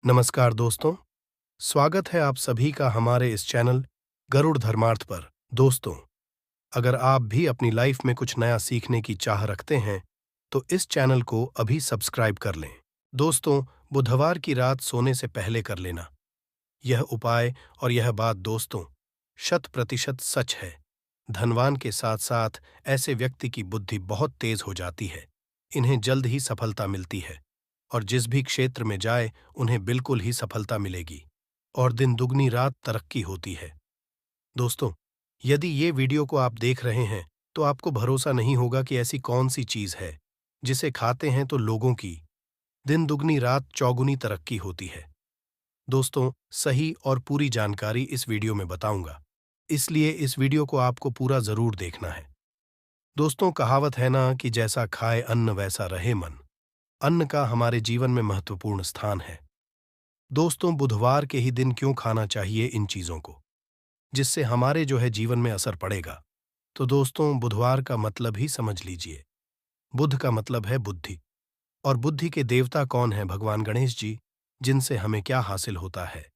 नमस्कार दोस्तों, स्वागत है आप सभी का हमारे इस चैनल गरुड़ धर्मार्थ पर। दोस्तों, अगर आप भी अपनी लाइफ में कुछ नया सीखने की चाह रखते हैं, तो इस चैनल को अभी सब्सक्राइब कर लें। दोस्तों, बुधवार की रात सोने से पहले कर लेना। यह उपाय और यह बात दोस्तों, 100% सच है। धनवान के साथ साथ ऐसे व्यक्ति की बुद्धि बहुत तेज हो जाती है। इन्हें जल्द ही सफलता मिलती है और जिस भी क्षेत्र में जाए उन्हें बिल्कुल ही सफलता मिलेगी और दिन दुगनी रात तरक्की होती है। दोस्तों, यदि ये वीडियो को आप देख रहे हैं तो आपको भरोसा नहीं होगा कि ऐसी कौन सी चीज है जिसे खाते हैं तो लोगों की दिन दुगनी रात चौगुनी तरक्की होती है। दोस्तों, सही और पूरी जानकारी इस वीडियो में बताऊंगा, इसलिए इस वीडियो को आपको पूरा जरूर देखना है। दोस्तों, कहावत है ना कि जैसा खाए अन्न वैसा रहे मन। अन्न का हमारे जीवन में महत्वपूर्ण स्थान है। दोस्तों, बुधवार के ही दिन क्यों खाना चाहिए इन चीजों को, जिससे हमारे जो है जीवन में असर पड़ेगा। तो दोस्तों, बुधवार का मतलब ही समझ लीजिए। बुध का मतलब है बुद्धि, और बुद्धि के देवता कौन है? भगवान गणेश जी, जिनसे हमें क्या हासिल होता है?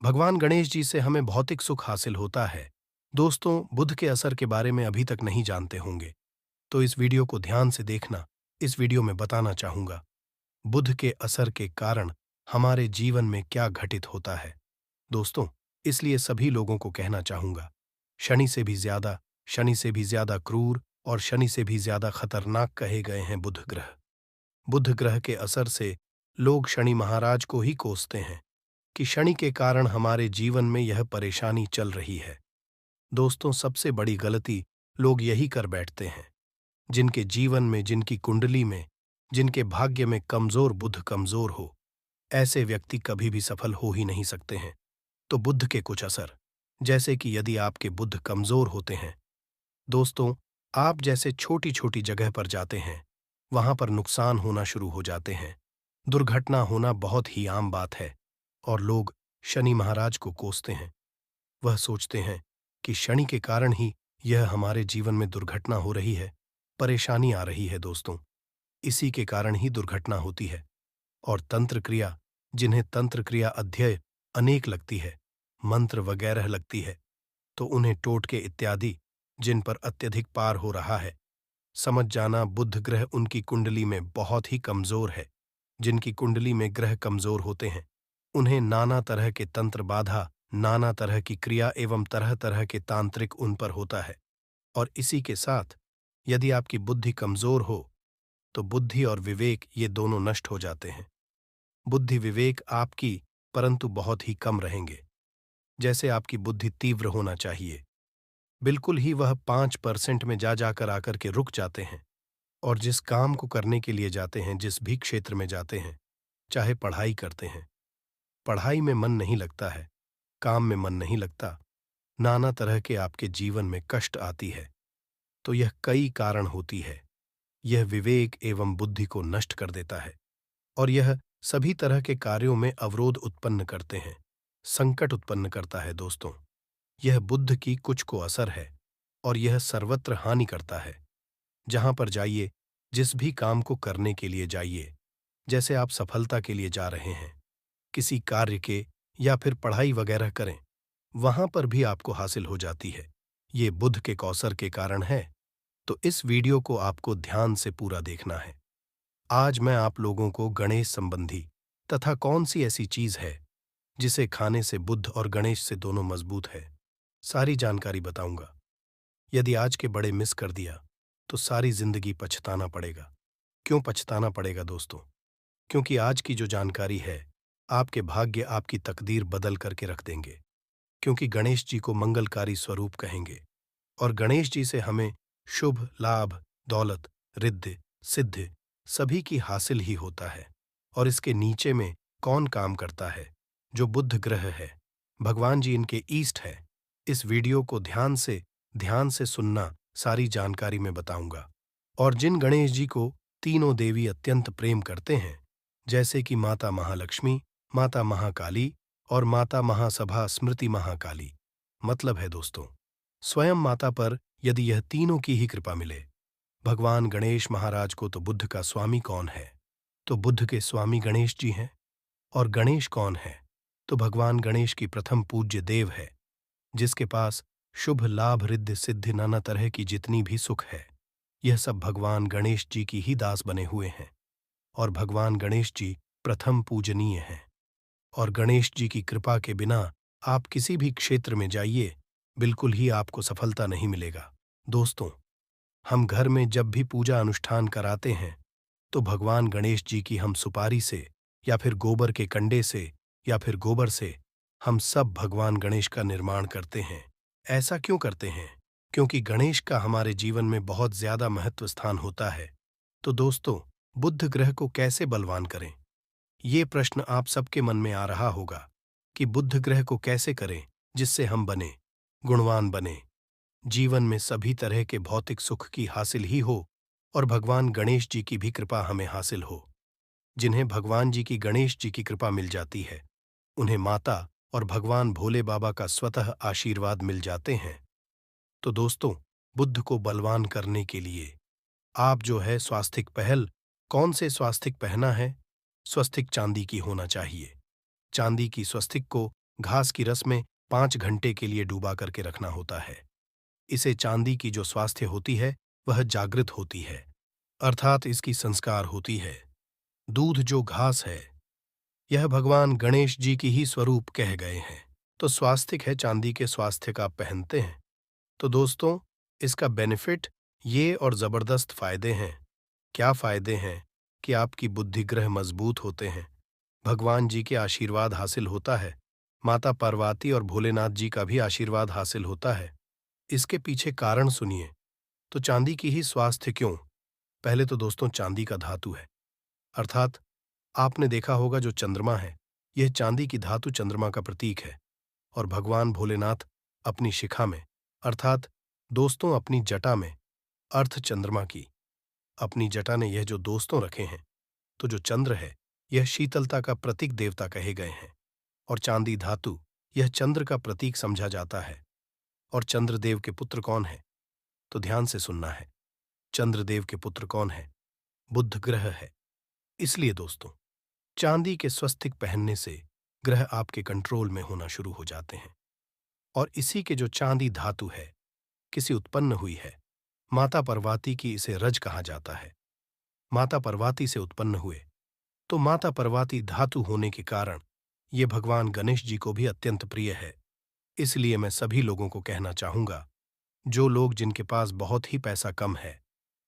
भगवान गणेश जी से हमें भौतिक सुख हासिल होता है। दोस्तों, बुध के असर के बारे में अभी तक नहीं जानते होंगे, तो इस वीडियो को ध्यान से देखना। इस वीडियो में बताना चाहूंगा बुध के असर के कारण हमारे जीवन में क्या घटित होता है। दोस्तों, इसलिए सभी लोगों को कहना चाहूंगा, शनि से भी ज्यादा क्रूर और शनि से भी ज्यादा खतरनाक कहे गए हैं बुध ग्रह। बुध ग्रह के असर से लोग शनि महाराज को ही कोसते हैं कि शनि के कारण हमारे जीवन में यह परेशानी चल रही है। दोस्तों, सबसे बड़ी गलती लोग यही कर बैठते हैं। जिनके जीवन में, जिनकी कुंडली में, जिनके भाग्य में कमजोर बुध कमजोर हो, ऐसे व्यक्ति कभी भी सफल हो ही नहीं सकते हैं। तो बुध के कुछ असर, जैसे कि यदि आपके बुध कमजोर होते हैं, दोस्तों, आप जैसे छोटी छोटी जगह पर जाते हैं, वहां पर नुकसान होना शुरू हो जाते हैं। दुर्घटना होना बहुत ही आम बात है और लोग शनि महाराज को कोसते हैं। वह सोचते हैं कि शनि के कारण ही यह हमारे जीवन में दुर्घटना हो रही है, परेशानी आ रही है। दोस्तों, इसी के कारण ही दुर्घटना होती है। और तंत्र क्रिया, जिन्हें तंत्र क्रिया अध्यय अनेक लगती है, मंत्र वगैरह लगती है, तो उन्हें टोटके इत्यादि जिन पर अत्यधिक पार हो रहा है, समझ जाना बुध ग्रह उनकी कुंडली में बहुत ही कमजोर है। जिनकी कुंडली में ग्रह कमजोर होते हैं, उन्हें नाना तरह के तंत्र बाधा, नाना तरह की क्रिया एवं तरह तरह के तांत्रिक उन पर होता है। और इसी के साथ यदि आपकी बुद्धि कमजोर हो तो बुद्धि और विवेक ये दोनों नष्ट हो जाते हैं। बुद्धि विवेक आपकी परंतु बहुत ही कम रहेंगे। जैसे आपकी बुद्धि तीव्र होना चाहिए, बिल्कुल ही वह 5% में जा जाकर आकर के रुक जाते हैं। और जिस काम को करने के लिए जाते हैं, जिस भी क्षेत्र में जाते हैं, चाहे पढ़ाई करते हैं, पढ़ाई में मन नहीं लगता है, काम में मन नहीं लगता, नाना तरह के आपके जीवन में कष्ट आती है, तो यह कई कारण होती है। यह विवेक एवं बुद्धि को नष्ट कर देता है और यह सभी तरह के कार्यों में अवरोध उत्पन्न करते हैं, संकट उत्पन्न करता है। दोस्तों, यह बुद्ध की कुछ को असर है और यह सर्वत्र हानि करता है। जहां पर जाइए, जिस भी काम को करने के लिए जाइए, जैसे आप सफलता के लिए जा रहे हैं, किसी कार्य के या फिर पढ़ाई वगैरह करें, वहां पर भी आपको हासिल हो जाती है। ये बुध के कौसर के कारण है। तो इस वीडियो को आपको ध्यान से पूरा देखना है। आज मैं आप लोगों को गणेश संबंधी तथा कौन सी ऐसी चीज है जिसे खाने से बुध और गणेश से दोनों मजबूत है, सारी जानकारी बताऊंगा। यदि आज के बड़े मिस कर दिया तो सारी जिंदगी पछताना पड़ेगा। क्यों पछताना पड़ेगा दोस्तों? क्योंकि आज की जो जानकारी है, आपके भाग्य, आपकी तकदीर बदल करके रख देंगे। क्योंकि गणेश जी को मंगलकारी स्वरूप कहेंगे और गणेश जी से हमें शुभ लाभ, दौलत, रिद्धि, सिद्धि सभी की हासिल ही होता है। और इसके नीचे में कौन काम करता है? जो बुध ग्रह है, भगवान जी इनके ईस्ट है। इस वीडियो को ध्यान से सुनना, सारी जानकारी मैं बताऊंगा। और जिन गणेश जी को तीनों देवी अत्यंत प्रेम करते हैं, जैसे कि माता महालक्ष्मी, माता महाकाली और माता महासभा स्मृति महाकाली, मतलब है दोस्तों, स्वयं माता पर यदि यह तीनों की ही कृपा मिले, भगवान गणेश महाराज को, तो बुद्ध का स्वामी कौन है? तो बुद्ध के स्वामी गणेश जी हैं। और गणेश कौन है? तो भगवान गणेश की प्रथम पूज्य देव है, जिसके पास शुभ लाभ रिद्धि सिद्धि नाना तरह की जितनी भी सुख है, यह सब भगवान गणेश जी की ही दास बने हुए हैं। और भगवान गणेश जी प्रथम पूजनीय हैं। और गणेश जी की कृपा के बिना आप किसी भी क्षेत्र में जाइए, बिल्कुल ही आपको सफलता नहीं मिलेगा। दोस्तों, हम घर में जब भी पूजा अनुष्ठान कराते हैं, तो भगवान गणेश जी की हम सुपारी से या फिर गोबर के कंडे से या फिर गोबर से हम सब भगवान गणेश का निर्माण करते हैं। ऐसा क्यों करते हैं? क्योंकि गणेश का हमारे जीवन में बहुत ज्यादा महत्व स्थान होता है। तो दोस्तों, बुध ग्रह को कैसे बलवान करें? ये प्रश्न आप सबके मन में आ रहा होगा कि बुध ग्रह को कैसे करें जिससे हम बने, गुणवान बने, जीवन में सभी तरह के भौतिक सुख की हासिल ही हो और भगवान गणेश जी की भी कृपा हमें हासिल हो। जिन्हें भगवान जी की गणेश जी की कृपा मिल जाती है, उन्हें माता और भगवान भोले बाबा का स्वतः आशीर्वाद मिल जाते हैं। तो दोस्तों, बुद्ध को बलवान करने के लिए आप जो है स्वास्तिक पहल, कौन से स्वास्तिक पहना है? स्वस्तिक चांदी की होना चाहिए। चांदी की स्वस्तिक को घास की रस में 5 घंटे के लिए डूबा करके रखना होता है। इसे चांदी की जो स्वास्थ्य होती है वह जागृत होती है, अर्थात इसकी संस्कार होती है। दूध जो घास है, यह भगवान गणेश जी की ही स्वरूप कह गए हैं। तो स्वास्तिक है चांदी के स्वास्थ्य का आप पहनते हैं। तो दोस्तों, इसका बेनिफिट ये और जबरदस्त फायदे हैं। क्या फायदे हैं? कि आपकी बुद्धि ग्रह मजबूत होते हैं, भगवान जी के आशीर्वाद हासिल होता है, माता पार्वती और भोलेनाथ जी का भी आशीर्वाद हासिल होता है। इसके पीछे कारण सुनिए। तो चांदी की ही स्वास्थ्य क्यों? पहले तो दोस्तों, चांदी का धातु है, अर्थात आपने देखा होगा जो चंद्रमा है, यह चांदी की धातु चंद्रमा का प्रतीक है। और भगवान भोलेनाथ अपनी शिखा में, अर्थात दोस्तों अपनी जटा में, अर्थ चंद्रमा की अपनी जटा ने यह जो दोस्तों रखे हैं, तो जो चंद्र है यह शीतलता का प्रतीक देवता कहे गए हैं। और चांदी धातु यह चंद्र का प्रतीक समझा जाता है। और चंद्रदेव के पुत्र कौन है? तो ध्यान से सुनना है। चंद्रदेव के पुत्र कौन है? बुध ग्रह है। इसलिए दोस्तों, चांदी के स्वस्तिक पहनने से ग्रह आपके कंट्रोल में होना शुरू हो जाते हैं। और इसी के जो चांदी धातु है, किसी उत्पन्न हुई है, माता पार्वती की इसे रज कहा जाता है। माता पार्वती से उत्पन्न हुए, तो माता पार्वती धातु होने के कारण ये भगवान गणेश जी को भी अत्यंत प्रिय है। इसलिए मैं सभी लोगों को कहना चाहूंगा, जो लोग जिनके पास बहुत ही पैसा कम है,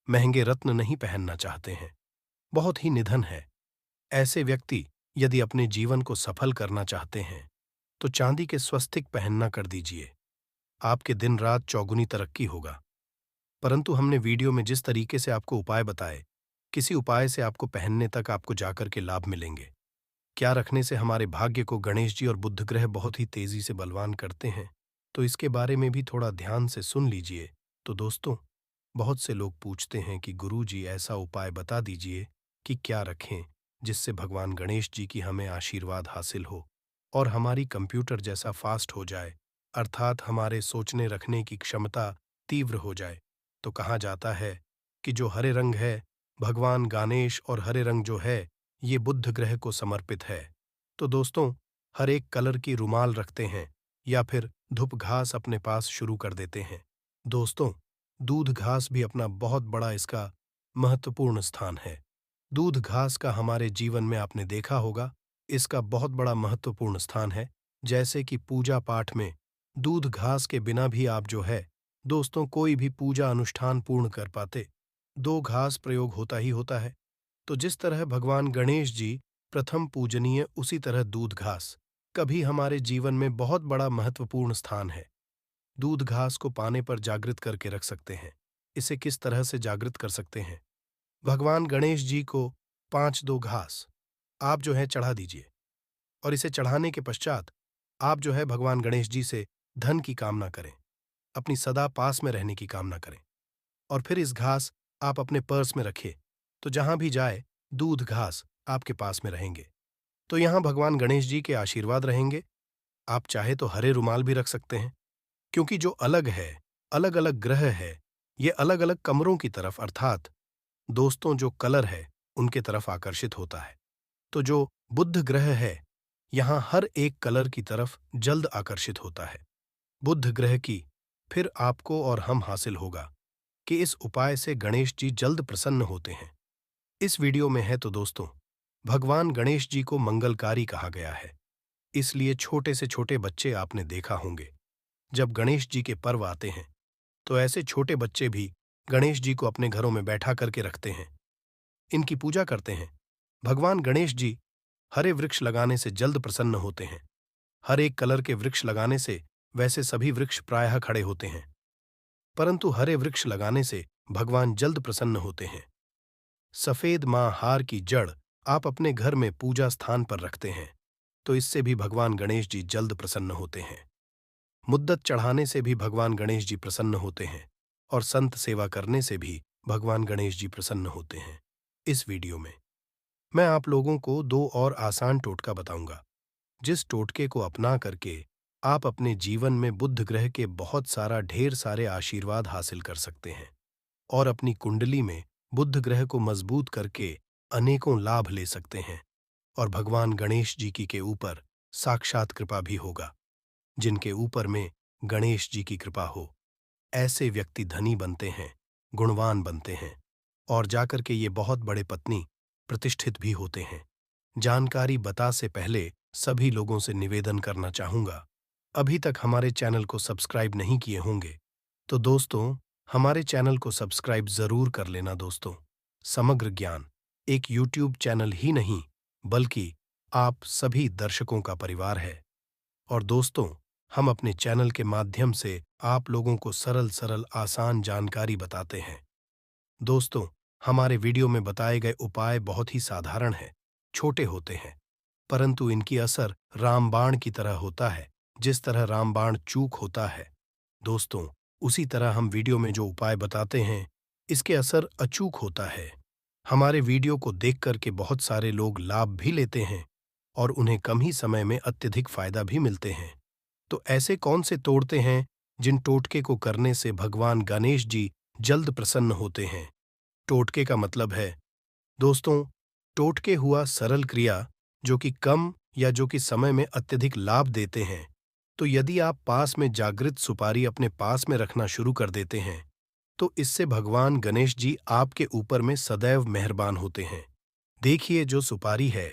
महंगे रत्न नहीं पहनना चाहते हैं, बहुत ही निधन है, ऐसे व्यक्ति यदि अपने जीवन को सफल करना चाहते हैं, तो चांदी के स्वस्तिक पहनना कर दीजिए। आपके दिन रात चौगुनी तरक्की होगा। परंतु हमने वीडियो में जिस तरीके से आपको उपाय बताए, किसी उपाय से आपको पहनने तक आपको जाकर के लाभ मिलेंगे। क्या रखने से हमारे भाग्य को गणेश जी और बुध ग्रह बहुत ही तेजी से बलवान करते हैं, तो इसके बारे में भी थोड़ा ध्यान से सुन लीजिए। तो दोस्तों, बहुत से लोग पूछते हैं कि गुरु जी ऐसा उपाय बता दीजिए कि क्या रखें जिससे भगवान गणेश जी की हमें आशीर्वाद हासिल हो और हमारी कंप्यूटर जैसा फास्ट हो जाए, अर्थात हमारे सोचने रखने की क्षमता तीव्र हो जाए। तो कहा जाता है कि जो हरे रंग है, भगवान गणेश, और हरे रंग जो है ये बुध ग्रह को समर्पित है। तो दोस्तों, हर एक कलर की रुमाल रखते हैं या फिर धूप घास अपने पास शुरू कर देते हैं। दोस्तों, दूध घास भी अपना बहुत बड़ा इसका महत्वपूर्ण स्थान है। दूध घास का हमारे जीवन में आपने देखा होगा, इसका बहुत बड़ा महत्वपूर्ण स्थान है। जैसे कि पूजा पाठ में दूध घास के बिना भी आप जो है दोस्तों कोई भी पूजा अनुष्ठान पूर्ण कर पाते, दो घास प्रयोग होता ही होता है। तो जिस तरह भगवान गणेश जी प्रथम पूजनीय, उसी तरह दूध घास का भी हमारे जीवन में बहुत बड़ा महत्वपूर्ण स्थान है। दूध घास को पाने पर जागृत करके रख सकते हैं। इसे किस तरह से जागृत कर सकते हैं? भगवान गणेश जी को 5 घास आप जो है चढ़ा दीजिए, और इसे चढ़ाने के पश्चात आप जो है भगवान गणेश जी से धन की कामना करें, अपनी सदा पास में रहने की कामना करें। और फिर इस घास आप अपने पर्स में रखिए, तो जहां भी जाए दूध घास आपके पास में रहेंगे। तो यहां भगवान गणेश जी के आशीर्वाद रहेंगे। आप चाहे तो हरे रुमाल भी रख सकते हैं, क्योंकि जो अलग है, अलग अलग ग्रह है, ये अलग अलग कमरों की तरफ, अर्थात दोस्तों जो कलर है उनके तरफ आकर्षित होता है। तो जो बुध ग्रह है, यहाँ हर एक कलर की तरफ जल्द आकर्षित होता है। बुध ग्रह की फिर आपको और हम हासिल होगा कि इस उपाय से गणेश जी जल्द प्रसन्न होते हैं। इस वीडियो में है तो दोस्तों, भगवान गणेश जी को मंगलकारी कहा गया है, इसलिए छोटे से छोटे बच्चे आपने देखा होंगे। जब गणेश जी के पर्व आते हैं तो ऐसे छोटे बच्चे भी गणेश जी को अपने घरों में बैठा करके रखते हैं, इनकी पूजा करते हैं। भगवान गणेश जी हरे वृक्ष लगाने से जल्द प्रसन्न होते हैं। हर एक कलर के वृक्ष लगाने से वैसे सभी वृक्ष प्रायः खड़े होते हैं, परंतु हरे वृक्ष लगाने से भगवान जल्द प्रसन्न होते हैं। सफेद मां हार की जड़ आप अपने घर में पूजा स्थान पर रखते हैं, तो इससे भी भगवान गणेश जी जल्द प्रसन्न होते हैं। मुद्दत चढ़ाने से भी भगवान गणेश जी प्रसन्न होते हैं और संत सेवा करने से भी भगवान गणेश जी प्रसन्न होते हैं। इस वीडियो में मैं आप लोगों को 2 और आसान टोटका बताऊंगा, जिस टोटके को अपना करके आप अपने जीवन में बुध ग्रह के बहुत सारा ढेर सारे आशीर्वाद हासिल कर सकते हैं और अपनी कुंडली में बुध ग्रह को मजबूत करके अनेकों लाभ ले सकते हैं और भगवान गणेश जी की के ऊपर साक्षात कृपा भी होगा। जिनके ऊपर में गणेश जी की कृपा हो, ऐसे व्यक्ति धनी बनते हैं, गुणवान बनते हैं और जाकर के ये बहुत बड़े पत्नी प्रतिष्ठित भी होते हैं। जानकारी बता से पहले सभी लोगों से निवेदन करना चाहूंगा, अभी तक हमारे चैनल को सब्सक्राइब नहीं किए होंगे तो दोस्तों हमारे चैनल को सब्सक्राइब जरूर कर लेना। दोस्तों, समग्र ज्ञान एक यूट्यूब चैनल ही नहीं बल्कि आप सभी दर्शकों का परिवार है और दोस्तों, हम अपने चैनल के माध्यम से आप लोगों को सरल सरल आसान जानकारी बताते हैं। दोस्तों, हमारे वीडियो में बताए गए उपाय बहुत ही साधारण हैं, छोटे होते हैं, परंतु इनकी असर रामबाण की तरह होता है। जिस तरह रामबाण चूक होता है दोस्तों, उसी तरह हम वीडियो में जो उपाय बताते हैं इसके असर अचूक होता है। हमारे वीडियो को देख करके बहुत सारे लोग लाभ भी लेते हैं और उन्हें कम ही समय में अत्यधिक फायदा भी मिलते हैं। तो ऐसे कौन से तोड़ते हैं जिन टोटके को करने से भगवान गणेश जी जल्द प्रसन्न होते हैं? टोटके का मतलब है दोस्तों, टोटके हुआ सरल क्रिया जो कि कम या जो कि समय में अत्यधिक लाभ देते हैं। तो यदि आप पास में जागृत सुपारी अपने पास में रखना शुरू कर देते हैं तो इससे भगवान गणेश जी आपके ऊपर में सदैव मेहरबान होते हैं। देखिए, जो सुपारी है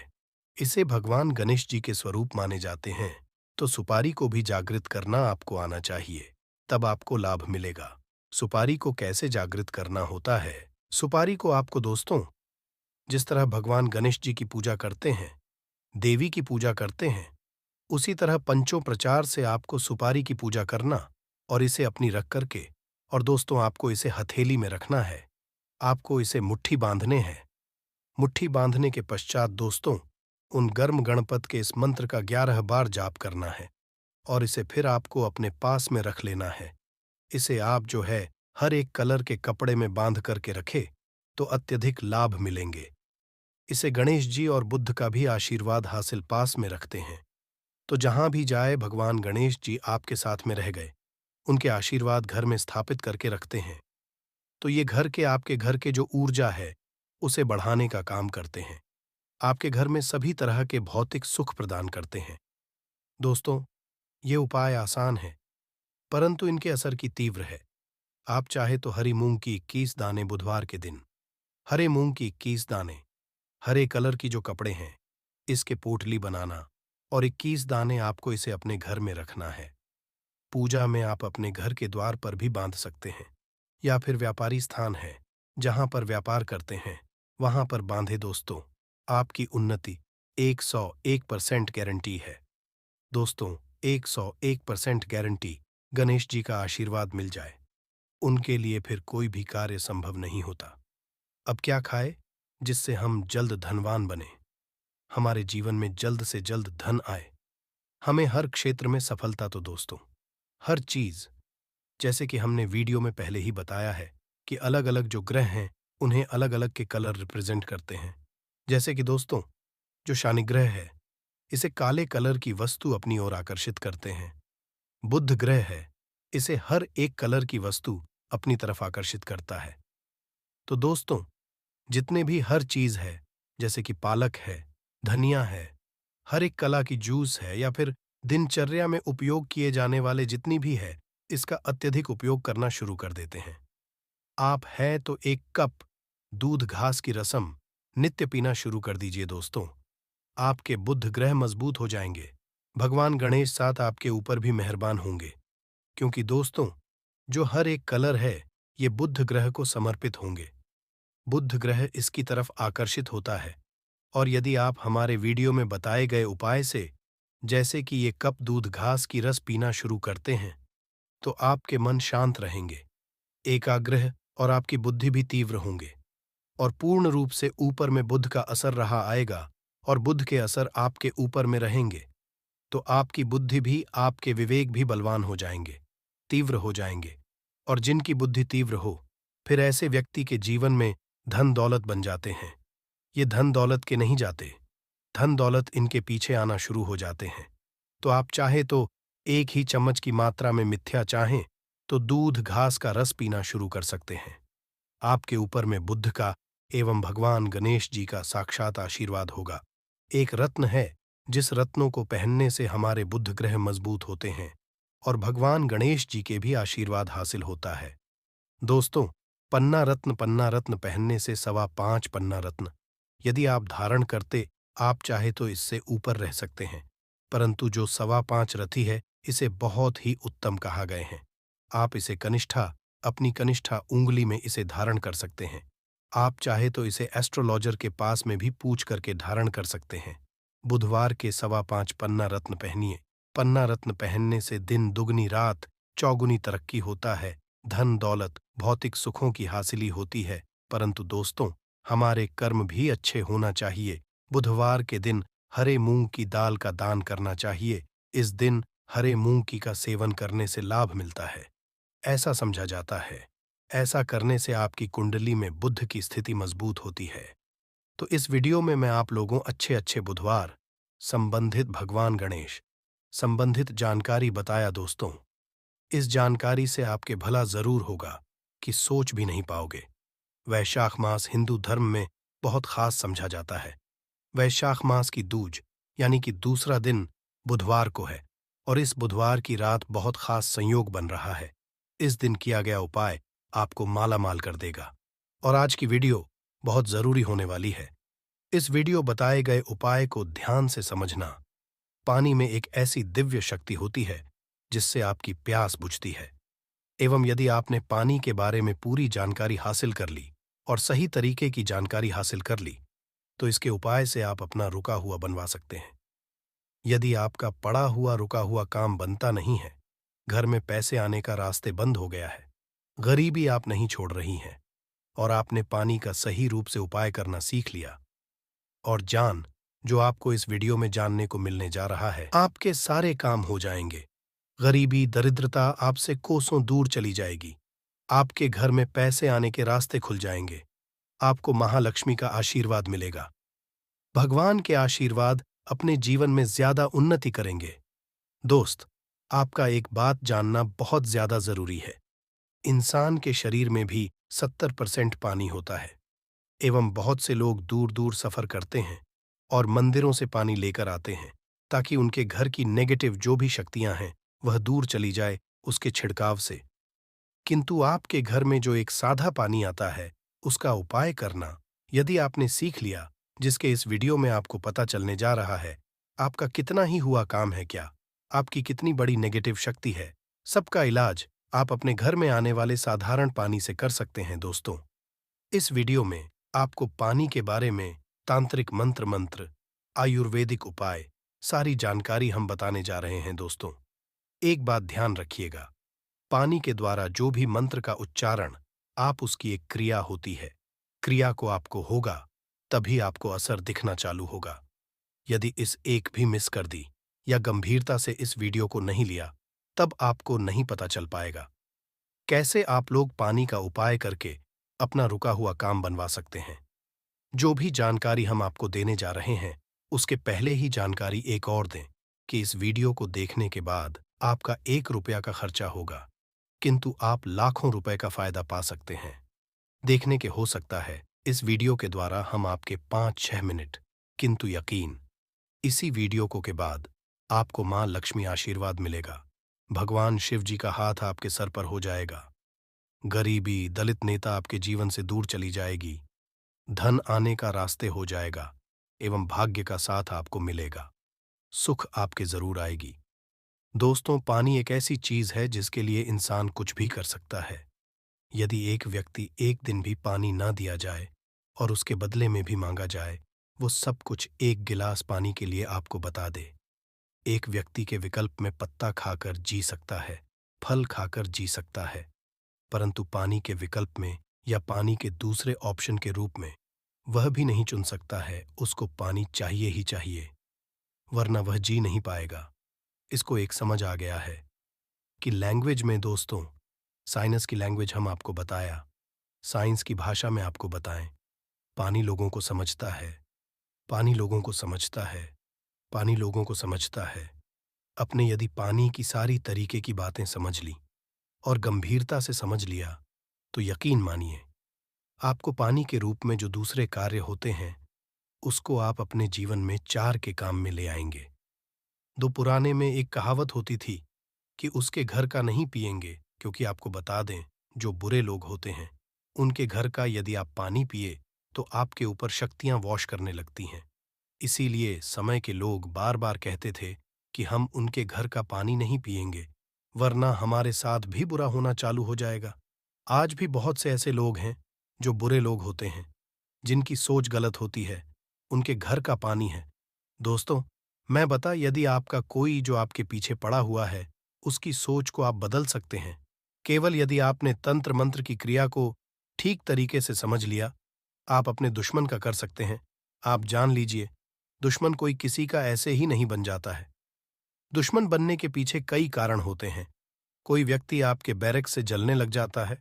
इसे भगवान गणेश जी के स्वरूप माने जाते हैं, तो सुपारी को भी जागृत करना आपको आना चाहिए, तब आपको लाभ मिलेगा। सुपारी को कैसे जागृत करना होता है? सुपारी को आपको दोस्तों, जिस तरह भगवान गणेश जी की पूजा करते हैं, देवी की पूजा करते हैं, उसी तरह पंचों प्रचार से आपको सुपारी की पूजा करना और इसे अपनी रख करके, और दोस्तों आपको इसे हथेली में रखना है। आपको इसे मुट्ठी बांधने हैं। मुट्ठी बांधने के पश्चात दोस्तों, उन गर्म गणपत के इस मंत्र का 11 बार जाप करना है और इसे फिर आपको अपने पास में रख लेना है। इसे आप जो है हर एक कलर के कपड़े में बांध करके रखे तो अत्यधिक लाभ मिलेंगे। इसे गणेश जी और बुद्ध का भी आशीर्वाद हासिल पास में रखते हैं, तो जहां भी जाए भगवान गणेश जी आपके साथ में रह गए, उनके आशीर्वाद घर में स्थापित करके रखते हैं। तो ये घर के आपके घर के जो ऊर्जा है उसे बढ़ाने का काम करते हैं, आपके घर में सभी तरह के भौतिक सुख प्रदान करते हैं। दोस्तों, ये उपाय आसान है परंतु इनके असर की तीव्र है। आप चाहे तो हरी मूंग की 21 दाने बुधवार के दिन, हरे मूंग की 21 दाने, हरे कलर की जो कपड़े हैं इसके पोटली बनाना और 21 दाने आपको इसे अपने घर में रखना है। पूजा में आप अपने घर के द्वार पर भी बांध सकते हैं या फिर व्यापारी स्थान है जहां पर व्यापार करते हैं वहां पर बांधे। दोस्तों, आपकी उन्नति 101% गारंटी है। दोस्तों, 101% गारंटी गणेश जी का आशीर्वाद मिल जाए, उनके लिए फिर कोई भी कार्य संभव नहीं होता। अब क्या खाए जिससे हम जल्द धनवान बने, हमारे जीवन में जल्द से जल्द धन आए, हमें हर क्षेत्र में सफलता। तो दोस्तों, हर चीज, जैसे कि हमने वीडियो में पहले ही बताया है कि अलग अलग जो ग्रह हैं उन्हें अलग अलग के कलर रिप्रेजेंट करते हैं। जैसे कि दोस्तों, जो शनि ग्रह है इसे काले कलर की वस्तु अपनी ओर आकर्षित करते हैं। बुध ग्रह है, इसे हर एक कलर की वस्तु अपनी तरफ आकर्षित करता है। तो दोस्तों, जितने भी हर चीज है, जैसे कि पालक है, धनिया है, हर एक कला की जूस है या फिर दिनचर्या में उपयोग किए जाने वाले जितनी भी है, इसका अत्यधिक उपयोग करना शुरू कर देते हैं। आप है तो एक कप दूध घास की रसम नित्य पीना शुरू कर दीजिए दोस्तों। आपके बुध ग्रह मजबूत हो जाएंगे। भगवान गणेश साथ आपके ऊपर भी मेहरबान होंगे, क्योंकि दोस्तों, जो हर एक कलर है, ये बुध ग्रह को समर्पित होंगे। बुध ग्रह इसकी तरफ आकर्षित होता है। और यदि आप हमारे वीडियो में बताए गए उपाय से, जैसे कि ये कप दूध घास की रस पीना शुरू करते हैं, तो आपके मन शांत रहेंगे, एकाग्र और आपकी बुद्धि भी तीव्र होंगे और पूर्ण रूप से ऊपर में बुध का असर रहा आएगा और बुध के असर आपके ऊपर में रहेंगे, तो आपकी बुद्धि भी आपके विवेक भी बलवान हो जाएंगे, तीव्र हो जाएंगे। और जिनकी बुद्धि तीव्र हो, फिर ऐसे व्यक्ति के जीवन में धन दौलत बन जाते हैं। ये धन दौलत के नहीं जाते, धन दौलत इनके पीछे आना शुरू हो जाते हैं। तो आप चाहे तो एक ही चम्मच की मात्रा में मिथ्या चाहें तो दूध घास का रस पीना शुरू कर सकते हैं। आपके ऊपर में बुद्ध का एवं भगवान गणेश जी का साक्षात आशीर्वाद होगा। एक रत्न है, जिस रत्नों को पहनने से हमारे बुध ग्रह मजबूत होते हैं और भगवान गणेश जी के भी आशीर्वाद हासिल होता है। दोस्तों, पन्ना रत्न पहनने से 5.25 पन्ना रत्न यदि आप धारण करते, आप चाहे तो इससे ऊपर रह सकते हैं, परंतु जो 5.25 रथी है, इसे बहुत ही उत्तम कहा गए हैं। आप इसे कनिष्ठा, अपनी कनिष्ठा उंगली में इसे धारण कर सकते हैं। आप चाहे तो इसे एस्ट्रोलॉजर के पास में भी पूछ करके धारण कर सकते हैं। बुधवार के 5.25 पन्ना रत्न पहनिए। पन्ना रत्न पहनने से दिन दुगनी रात चौगुनी तरक्की होता है, धन दौलत भौतिक सुखों की हासिली होती है। परंतु दोस्तों, हमारे कर्म भी अच्छे होना चाहिए। बुधवार के दिन हरे मूंग की दाल का दान करना चाहिए। इस दिन हरे मूंग की का सेवन करने से लाभ मिलता है, ऐसा समझा जाता है। ऐसा करने से आपकी कुंडली में बुध की स्थिति मजबूत होती है। तो इस वीडियो में मैं आप लोगों अच्छे अच्छे बुधवार संबंधित भगवान गणेश संबंधित जानकारी बताया दोस्तों। इस जानकारी से आपके भला जरूर होगा कि सोच भी नहीं पाओगे। वैशाख मास हिंदू धर्म में बहुत खास समझा जाता है। वैशाख मास की दूज यानी कि दूसरा दिन बुधवार को है और इस बुधवार की रात बहुत खास संयोग बन रहा है। इस दिन किया गया उपाय आपको माला माल कर देगा और आज की वीडियो बहुत जरूरी होने वाली है। इस वीडियो बताए गए उपाय को ध्यान से समझना। पानी में एक ऐसी दिव्य शक्ति होती है जिससे आपकी प्यास बुझती है, एवं यदि आपने पानी के बारे में पूरी जानकारी हासिल कर ली और सही तरीके की जानकारी हासिल कर ली, तो इसके उपाय से आप अपना रुका हुआ बनवा सकते हैं। यदि आपका पड़ा हुआ रुका हुआ काम बनता नहीं है, घर में पैसे आने का रास्ते बंद हो गया है, गरीबी आप नहीं छोड़ रही हैं और आपने पानी का सही रूप से उपाय करना सीख लिया, और जो आपको इस वीडियो में जानने को मिलने जा रहा है, आपके सारे काम हो जाएंगे। गरीबी दरिद्रता आपसे कोसों दूर चली जाएगी। आपके घर में पैसे आने के रास्ते खुल जाएंगे। आपको महालक्ष्मी का आशीर्वाद मिलेगा। भगवान के आशीर्वाद अपने जीवन में ज्यादा उन्नति करेंगे। दोस्त, आपका एक बात जानना बहुत ज्यादा जरूरी है। इंसान के शरीर में भी 70% पानी होता है, एवं बहुत से लोग दूर दूर सफर करते हैं और मंदिरों से पानी लेकर आते हैं ताकि उनके घर की नेगेटिव जो भी शक्तियां हैं वह दूर चली जाए उसके छिड़काव से। किंतु आपके घर में जो एक सादा पानी आता है, उसका उपाय करना यदि आपने सीख लिया, जिसके इस वीडियो में आपको पता चलने जा रहा है, आपका कितना ही हुआ काम है, क्या आपकी कितनी बड़ी नेगेटिव शक्ति है, सबका इलाज आप अपने घर में आने वाले साधारण पानी से कर सकते हैं। दोस्तों, इस वीडियो में आपको पानी के बारे में तांत्रिक मंत्र आयुर्वेदिक उपाय सारी जानकारी हम बताने जा रहे हैं। दोस्तों, एक बात ध्यान रखिएगा, पानी के द्वारा जो भी मंत्र का उच्चारण आप उसकी एक क्रिया होती है, क्रिया को आपको होगा तभी आपको असर दिखना चालू होगा। यदि इस एक भी मिस कर दी या गंभीरता से इस वीडियो को नहीं लिया, तब आपको नहीं पता चल पाएगा कैसे आप लोग पानी का उपाय करके अपना रुका हुआ काम बनवा सकते हैं। जो भी जानकारी हम आपको देने जा रहे हैं, उसके पहले ही जानकारी एक और दें कि इस वीडियो को देखने के बाद आपका 1 रुपया का खर्चा होगा, किंतु आप लाखों रुपए का फायदा पा सकते हैं। देखने के हो सकता है इस वीडियो के द्वारा हम आपके 5-6 मिनट किंतु यकीन, इसी वीडियो को के बाद आपको मां लक्ष्मी आशीर्वाद मिलेगा। भगवान शिव जी का हाथ आपके सर पर हो जाएगा। गरीबी, दलित नेता आपके जीवन से दूर चली जाएगी। धन आने का रास्ते हो जाएगा एवं भाग्य का साथ आपको मिलेगा। सुख आपके जरूर आएगी। दोस्तों, पानी एक ऐसी चीज है जिसके लिए इंसान कुछ भी कर सकता है। यदि एक व्यक्ति एक दिन भी पानी ना दिया जाए और उसके बदले में भी मांगा जाए, वो सब कुछ एक गिलास पानी के लिए आपको बता दे। एक व्यक्ति के विकल्प में पत्ता खाकर जी सकता है, फल खाकर जी सकता है, परंतु पानी के विकल्प में या पानी के दूसरे ऑप्शन के रूप में वह भी नहीं चुन सकता है। उसको पानी चाहिए ही चाहिए, वरना वह जी नहीं पाएगा। इसको एक समझ आ गया है कि लैंग्वेज में दोस्तों, साइंस की लैंग्वेज हम आपको बताया, साइंस की भाषा में आपको बताएं। पानी लोगों को समझता है, पानी लोगों को समझता है, पानी लोगों को समझता है। अपने यदि पानी की सारी तरीके की बातें समझ ली और गंभीरता से समझ लिया, तो यकीन मानिए, आपको पानी के रूप में जो दूसरे कार्य होते हैं, उसको आप अपने जीवन में 4 के काम में ले आएंगे। दो पुराने में एक कहावत होती थी कि उसके घर का नहीं पिएंगे, क्योंकि आपको बता दें, जो बुरे लोग होते हैं, उनके घर का यदि आप पानी पिए तो आपके ऊपर शक्तियां वॉश करने लगती हैं। इसीलिए समय के लोग बार बार कहते थे कि हम उनके घर का पानी नहीं पिएंगे, वरना हमारे साथ भी बुरा होना चालू हो जाएगा। आज भी बहुत से ऐसे लोग हैं जो बुरे लोग होते हैं, जिनकी सोच गलत होती है, उनके घर का पानी है। दोस्तों, मैं बता, यदि आपका कोई जो आपके पीछे पड़ा हुआ है, उसकी सोच को आप बदल सकते हैं। केवल यदि आपने तंत्र मंत्र की क्रिया को ठीक तरीके से समझ लिया, आप अपने दुश्मन का कर सकते हैं। आप जान लीजिए, दुश्मन कोई किसी का ऐसे ही नहीं बन जाता है। दुश्मन बनने के पीछे कई कारण होते हैं। कोई व्यक्ति आपके बैरक से जलने लग जाता है,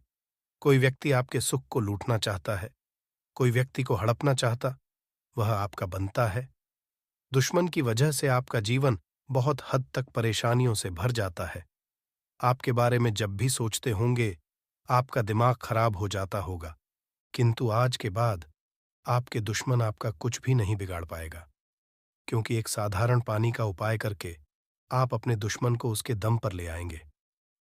कोई व्यक्ति आपके सुख को लूटना चाहता है, कोई व्यक्ति को हड़पना चाहता, वह आपका बनता है। दुश्मन की वजह से आपका जीवन बहुत हद तक परेशानियों से भर जाता है। आपके बारे में जब भी सोचते होंगे, आपका दिमाग खराब हो जाता होगा, किंतु आज के बाद आपके दुश्मन आपका कुछ भी नहीं बिगाड़ पाएगा, क्योंकि एक साधारण पानी का उपाय करके आप अपने दुश्मन को उसके दम पर ले आएंगे,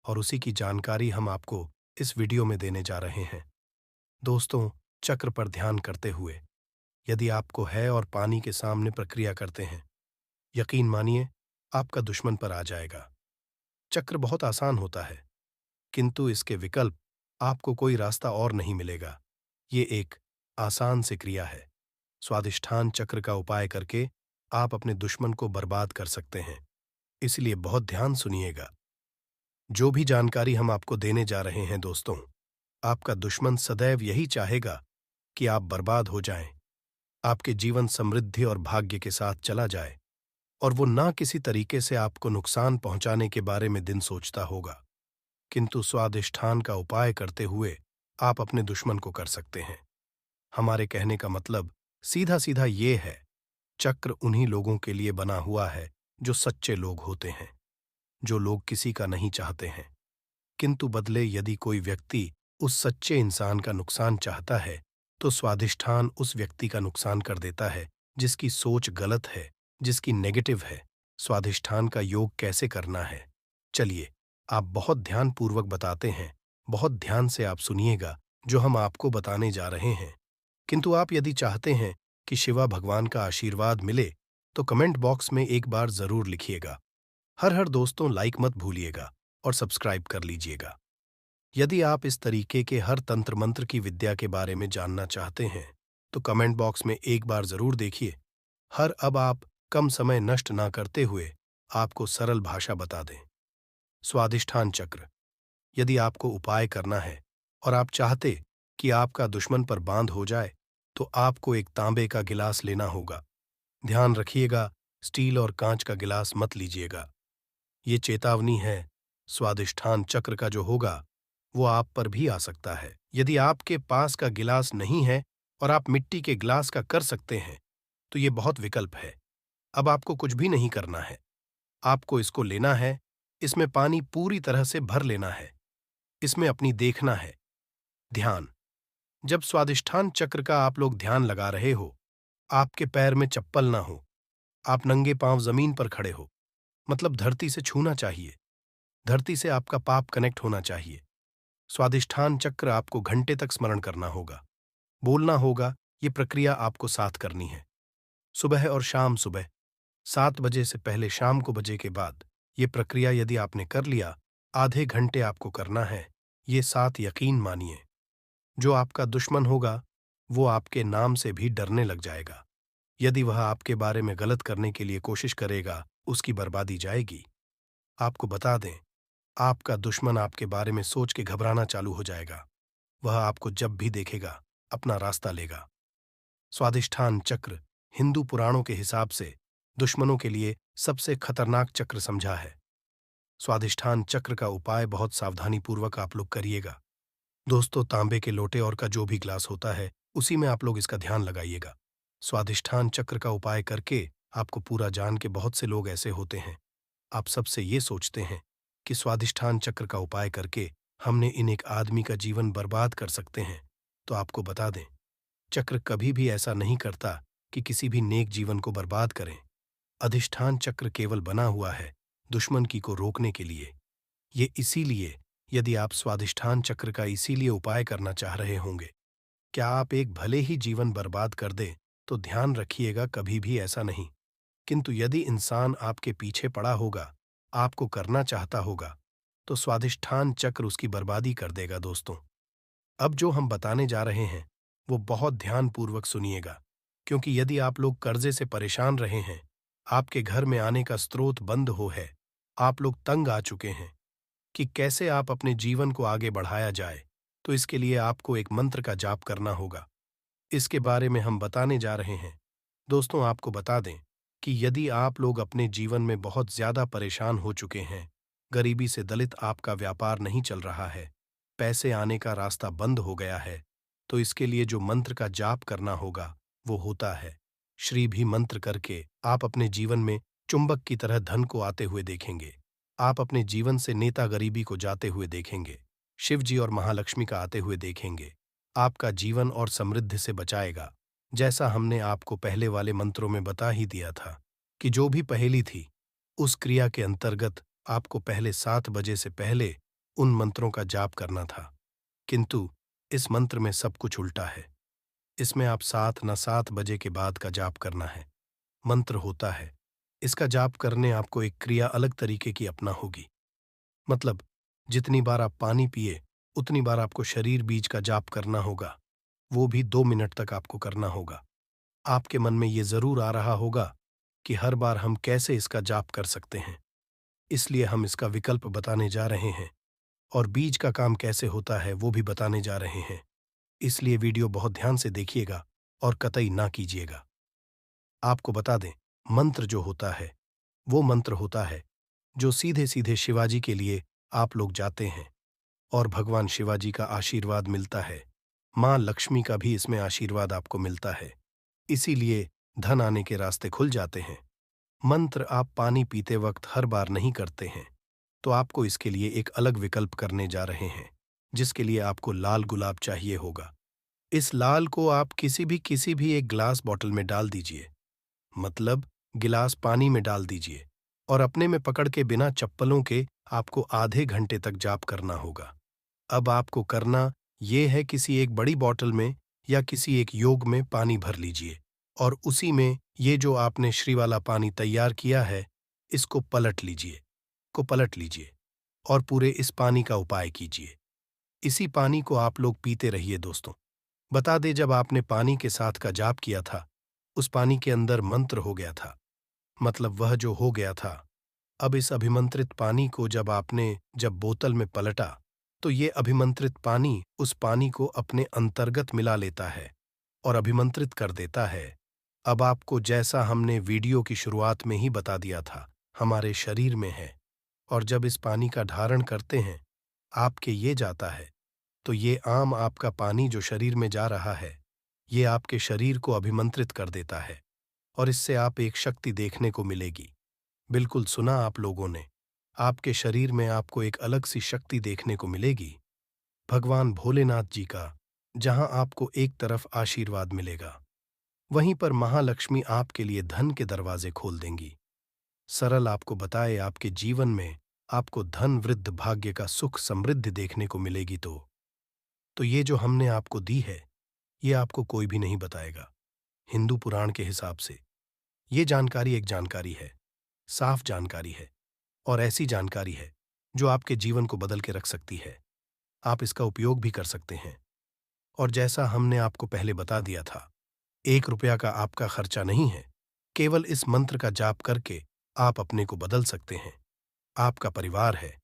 और उसी की जानकारी हम आपको इस वीडियो में देने जा रहे हैं। दोस्तों, चक्र पर ध्यान करते हुए यदि आपको है और पानी के सामने प्रक्रिया करते हैं, यकीन मानिए, आपका दुश्मन पर आ जाएगा। चक्र बहुत आसान होता है, किंतु इसके विकल्प आपको कोई रास्ता और नहीं मिलेगा। ये एक आसान सी क्रिया है। स्वादिष्ठान चक्र का उपाय करके आप अपने दुश्मन को बर्बाद कर सकते हैं। इसलिए बहुत ध्यान सुनिएगा। जो भी जानकारी हम आपको देने जा रहे हैं दोस्तों, आपका दुश्मन सदैव यही चाहेगा कि आप बर्बाद हो जाएं, आपके जीवन समृद्धि और भाग्य के साथ चला जाए, और वो ना किसी तरीके से आपको नुकसान पहुंचाने के बारे में दिन सोचता होगा। किंतु स्वादिष्ठान का उपाय करते हुए आप अपने दुश्मन को कर सकते हैं। हमारे कहने का मतलब सीधा सीधा ये है, चक्र उन्हीं लोगों के लिए बना हुआ है जो सच्चे लोग होते हैं, जो लोग किसी का नहीं चाहते हैं, किंतु बदले यदि कोई व्यक्ति उस सच्चे इंसान का नुकसान चाहता है, तो स्वादिष्ठान उस व्यक्ति का नुकसान कर देता है जिसकी सोच गलत है, जिसकी नेगेटिव है। स्वादिष्ठान का योग कैसे करना है, चलिए आप बहुत ध्यानपूर्वक बताते हैं, बहुत ध्यान से आप सुनिएगा जो हम आपको बताने जा रहे हैं। किंतु आप यदि चाहते हैं कि शिवा भगवान का आशीर्वाद मिले, तो कमेंट बॉक्स में एक बार जरूर लिखिएगा। हर दोस्तों, लाइक मत भूलिएगा और सब्सक्राइब कर लीजिएगा। यदि आप इस तरीके के हर तंत्र मंत्र की विद्या के बारे में जानना चाहते हैं, तो कमेंट बॉक्स में एक बार जरूर देखिए। अब आप कम समय नष्ट ना करते हुए आपको सरल भाषा बता दें। स्वादिष्ठान चक्र, यदि आपको उपाय करना है और आप चाहते कि आपका दुश्मन पर बांध हो जाए, तो आपको एक तांबे का गिलास लेना होगा। ध्यान रखिएगा, स्टील और कांच का गिलास मत लीजिएगा। ये चेतावनी है, स्वादिष्ठान चक्र का जो होगा वो आप पर भी आ सकता है। यदि आपके पास का गिलास नहीं है और आप मिट्टी के गिलास का कर सकते हैं, तो ये बहुत विकल्प है। अब आपको कुछ भी नहीं करना है, आपको इसको लेना है, इसमें पानी पूरी तरह से भर लेना है, इसमें अपनी देखना है। ध्यान, जब स्वादिष्ठान चक्र का आप लोग ध्यान लगा रहे हो, आपके पैर में चप्पल ना हो, आप नंगे पांव जमीन पर खड़े हो, मतलब धरती से छूना चाहिए। धरती से आपका पाप कनेक्ट होना चाहिए। स्वादिष्ठान चक्र आपको घंटे तक स्मरण करना होगा, बोलना होगा। ये प्रक्रिया आपको साथ करनी है, सुबह और शाम। सुबह 7 बजे से पहले, शाम को बजे के बाद। ये प्रक्रिया यदि आपने कर लिया, आधे घंटे आपको करना है। ये 7 यकीन मानिए, जो आपका दुश्मन होगा वो आपके नाम से भी डरने लग जाएगा। यदि वह आपके बारे में गलत करने के लिए कोशिश करेगा, उसकी बर्बादी जाएगी। आपको बता दें, आपका दुश्मन आपके बारे में सोच के घबराना चालू हो जाएगा। वह आपको जब भी देखेगा अपना रास्ता लेगा। स्वादिष्ठान चक्र हिंदू पुराणों के हिसाब से दुश्मनों के लिए सबसे खतरनाक चक्र समझा है। स्वादिष्ठान चक्र का उपाय बहुत सावधानीपूर्वक आप लोग करिएगा। दोस्तों, तांबे के लोटे और का जो भी ग्लास होता है, उसी में आप लोग इसका ध्यान लगाइएगा। स्वादिष्ठान चक्र का उपाय करके आपको पूरा जान के बहुत से लोग ऐसे होते हैं, आप सबसे ये सोचते हैं कि स्वादिष्ठान चक्र का उपाय करके हमने इन एक आदमी का जीवन बर्बाद कर सकते हैं। तो आपको बता दें, चक्र कभी भी ऐसा नहीं करता कि किसी भी नेक जीवन को बर्बाद करें। अधिष्ठान चक्र केवल बना हुआ है दुश्मन की को रोकने के लिए। ये इसीलिए, यदि आप स्वादिष्ठान चक्र का इसीलिए उपाय करना चाह रहे होंगे, क्या आप एक भले ही जीवन बर्बाद कर दें, तो ध्यान रखिएगा कभी भी ऐसा नहीं। किंतु यदि इंसान आपके पीछे पड़ा होगा, आपको करना चाहता होगा, तो स्वादिष्ठान चक्र उसकी बर्बादी कर देगा। दोस्तों, अब जो हम बताने जा रहे हैं वो बहुत ध्यानपूर्वक सुनिएगा, क्योंकि यदि आप लोग कर्जे से परेशान रहे हैं, आपके घर में आने का स्रोत बंद हो है, आप लोग तंग आ चुके हैं कि कैसे आप अपने जीवन को आगे बढ़ाया जाए, तो इसके लिए आपको एक मंत्र का जाप करना होगा। इसके बारे में हम बताने जा रहे हैं। दोस्तों, आपको बता दें कि यदि आप लोग अपने जीवन में बहुत ज्यादा परेशान हो चुके हैं, गरीबी से दलित आपका व्यापार नहीं चल रहा है, पैसे आने का रास्ता बंद हो गया है, तो इसके लिए जो मंत्र का जाप करना होगा वो होता है श्री भी मंत्र करके आप अपने जीवन में चुंबक की तरह धन को आते हुए देखेंगे। आप अपने जीवन से नेता गरीबी को जाते हुए देखेंगे, शिव जी और महालक्ष्मी का आते हुए देखेंगे। आपका जीवन और समृद्धि से बचाएगा। जैसा हमने आपको पहले वाले मंत्रों में बता ही दिया था कि जो भी पहेली थी, उस क्रिया के अंतर्गत आपको पहले 7 बजे से पहले उन मंत्रों का जाप करना था। किंतु इस मंत्र में सब कुछ उल्टा है। इसमें आप 7 बजे के बाद का जाप करना है। मंत्र होता है, इसका जाप करने आपको एक क्रिया अलग तरीके की अपना होगी। मतलब, जितनी बार आप पानी पिए, उतनी बार आपको शरीर बीज का जाप करना होगा। वो भी 2 मिनट तक आपको करना होगा। आपके मन में ये जरूर आ रहा होगा कि हर बार हम कैसे इसका जाप कर सकते हैं, इसलिए हम इसका विकल्प बताने जा रहे हैं, और बीज का काम कैसे होता है वो भी बताने जा रहे हैं। इसलिए वीडियो बहुत ध्यान से देखिएगा और कतई ना कीजिएगा। आपको बता दें, मंत्र जो होता है वो मंत्र होता है जो सीधे सीधे शिवाजी के लिए आप लोग जाते हैं, और भगवान शिवाजी का आशीर्वाद मिलता है। माँ लक्ष्मी का भी इसमें आशीर्वाद आपको मिलता है, इसीलिए धन आने के रास्ते खुल जाते हैं। मंत्र आप पानी पीते वक्त हर बार नहीं करते हैं, तो आपको इसके लिए एक अलग विकल्प करने जा रहे हैं, जिसके लिए आपको लाल गुलाब चाहिए होगा। इस लाल को आप किसी भी एक ग्लास बॉटल में डाल दीजिए, मतलब गिलास पानी में डाल दीजिए, और अपने में पकड़ के बिना चप्पलों के आपको आधे घंटे तक जाप करना होगा। अब आपको करना ये है, किसी एक बड़ी बॉटल में या किसी एक योग में पानी भर लीजिए, और उसी में ये जो आपने श्री वाला पानी तैयार किया है, इसको पलट लीजिए और पूरे इस पानी का उपाय कीजिए। इसी पानी को आप लोग पीते रहिए। दोस्तों, बता दे, जब आपने पानी के साथ का जाप किया था, उस पानी के अंदर मंत्र हो गया था, मतलब वह जो हो गया था। अब इस अभिमंत्रित पानी को जब बोतल में पलटा, तो ये अभिमंत्रित पानी उस पानी को अपने अंतर्गत मिला लेता है और अभिमंत्रित कर देता है। अब आपको, जैसा हमने वीडियो की शुरुआत में ही बता दिया था, हमारे शरीर में है, और जब इस पानी का धारण करते हैं, आपके ये जाता है, तो ये आम आपका पानी जो शरीर में जा रहा है, ये आपके शरीर को अभिमंत्रित कर देता है, और इससे आप एक शक्ति देखने को मिलेगी। बिल्कुल सुना आप लोगों ने, आपके शरीर में आपको एक अलग सी शक्ति देखने को मिलेगी, भगवान भोलेनाथ जी का, जहां आपको एक तरफ आशीर्वाद मिलेगा, वहीं पर महालक्ष्मी आपके लिए धन के दरवाजे खोल देंगी। सरल आपको बताए आपके जीवन में आपको धन वृद्ध भाग्य का सुख समृद्धि देखने को मिलेगी तो ये जो हमने आपको दी है, ये आपको कोई भी नहीं बताएगा। हिंदू पुराण के हिसाब से ये जानकारी एक जानकारी है, साफ जानकारी है और ऐसी जानकारी है जो आपके जीवन को बदल के रख सकती है। आप इसका उपयोग भी कर सकते हैं। और जैसा हमने आपको पहले बता दिया था, 1 रुपया का आपका खर्चा नहीं है। केवल इस मंत्र का जाप करके आप अपने को बदल सकते हैं। आपका परिवार है,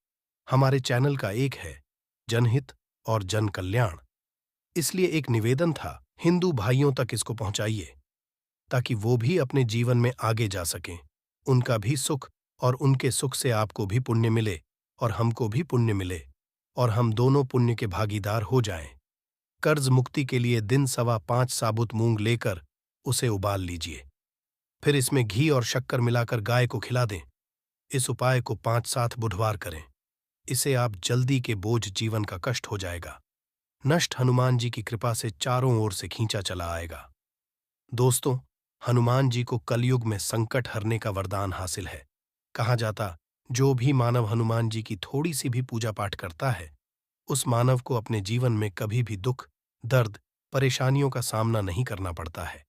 हमारे चैनल का एक है, जनहित और जन कल्याण। इसलिए एक निवेदन था, हिंदू भाइयों तक इसको पहुंचाइए ताकि वो भी अपने जीवन में आगे जा सकें। उनका भी सुख और उनके सुख से आपको भी पुण्य मिले और हमको भी पुण्य मिले और हम दोनों पुण्य के भागीदार हो जाएं। कर्ज मुक्ति के लिए दिन 5.25 साबुत मूंग लेकर उसे उबाल लीजिए। फिर इसमें घी और शक्कर मिलाकर गाय को खिला दें। इस उपाय को 5-7 बुधवार करें। इसे आप जल्दी के बोझ जीवन का कष्ट हो जाएगा नष्ट हनुमान जी की कृपा से चारों ओर से खींचा चला आएगा। दोस्तों, हनुमान जी को कलयुग में संकट हरने का वरदान हासिल है। कहा जाता, जो भी मानव हनुमान जी की थोड़ी सी भी पूजा पाठ करता है, उस मानव को अपने जीवन में कभी भी दुख, दर्द, परेशानियों का सामना नहीं करना पड़ता है।